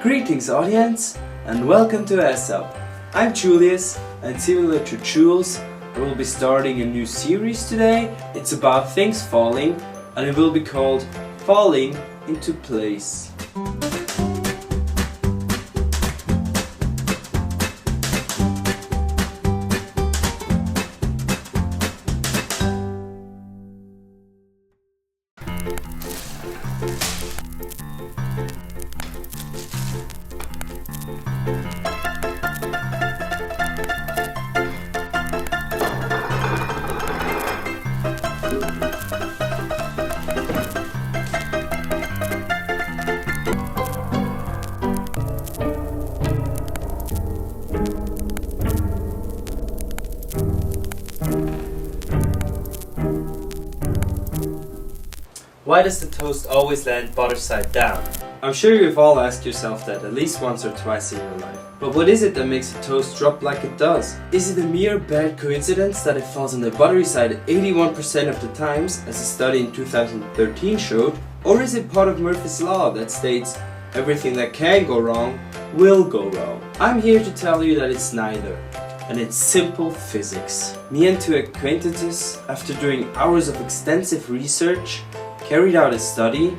Greetings audience and welcome to AssoB. I'm Julius and similar to Jules, I will be starting a new series today. It's about things falling and it will be called Falling into Place. Why does the toast always land butter side down? I'm sure you've all asked yourself that at least once or twice in your life. But what is it that makes a toast drop like it does? Is it a mere bad coincidence that it falls on the buttery side 81% of the times, as a study in 2013 showed? Or is it part of Murphy's Law that states everything that can go wrong will go wrong? I'm here to tell you that it's neither. And it's simple physics. Me and two acquaintances, after doing hours of extensive research, carried out a study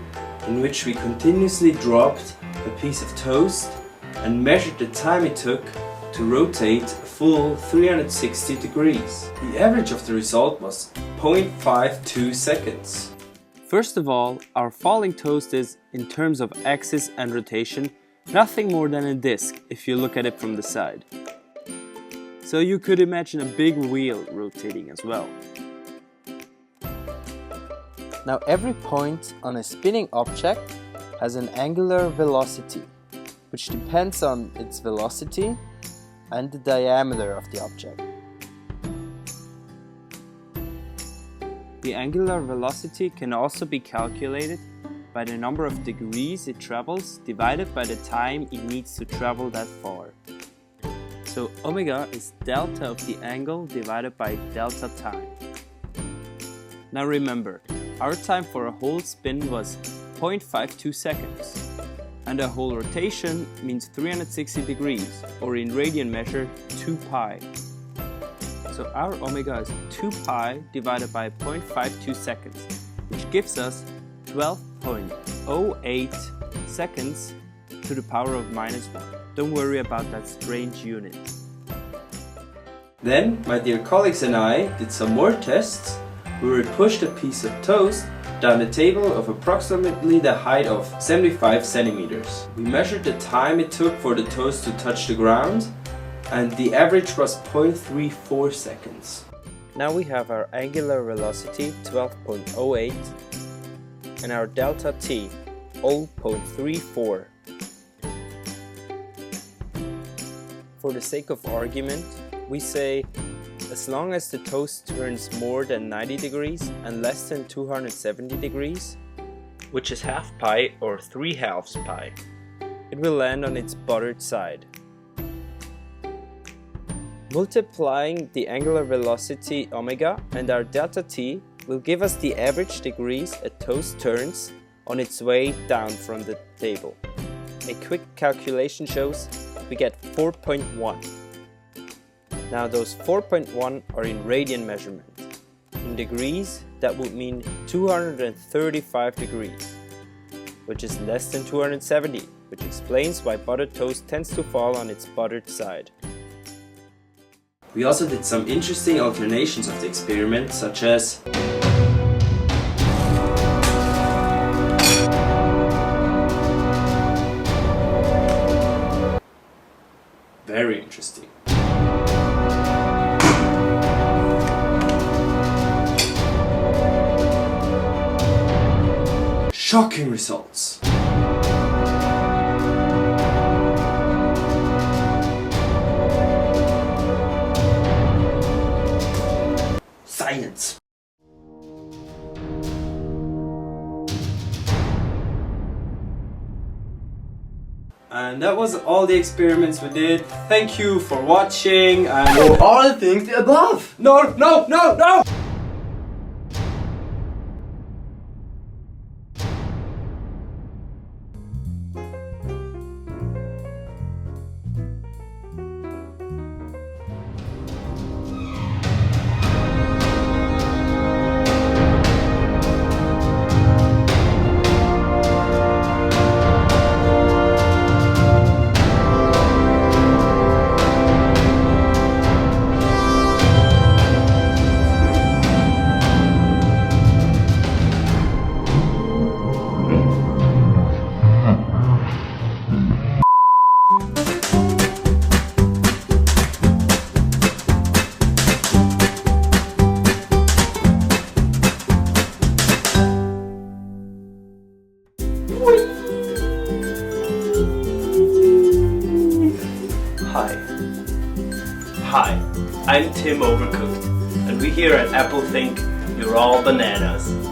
in which we continuously dropped a piece of toast and measured the time it took to rotate a full 360 degrees. The average of the result was 0.52 seconds. First of all, our falling toast is, in terms of axis and rotation, nothing more than a disc if you look at it from the side. So you could imagine a big wheel rotating as well. Now every point on a spinning object has an angular velocity, which depends on its velocity and the diameter of the object. The angular velocity can also be calculated by the number of degrees it travels divided by the time it needs to travel that far. So omega is delta of the angle divided by delta time. Now remember, our time for a whole spin was 0.52 seconds. And a whole rotation means 360 degrees, or in radian measure, 2 pi. So our omega is 2 pi divided by 0.52 seconds, which gives us 12.08 seconds to the power of -1. Don't worry about that strange unit. Then, my dear colleagues and I did some more tests where we pushed a piece of toast down a table of approximately the height of 75 centimeters. We measured the time it took for the toast to touch the ground, and the average was 0.34 seconds. Now we have our angular velocity 12.08 and our delta t 0.34. For the sake of argument, we say as long as the toast turns more than 90 degrees and less than 270 degrees, which is half pi or 3/2 pi, it will land on its buttered side. Multiplying the angular velocity omega and our delta t will give us the average degrees a toast turns on its way down from the table. A quick calculation shows we get 4.1. Now those 4.1 are in radian measurement. In degrees, that would mean 235 degrees, which is less than 270, which explains why buttered toast tends to fall on its buttered side. We also did some interesting alternations of the experiment, such as very interesting. Shocking results. Science. And that was all the experiments we did. Thank you for watching and all the things above. No! Hi. Hi, I'm Tim Overcooked, and we here at Apple think you're all bananas.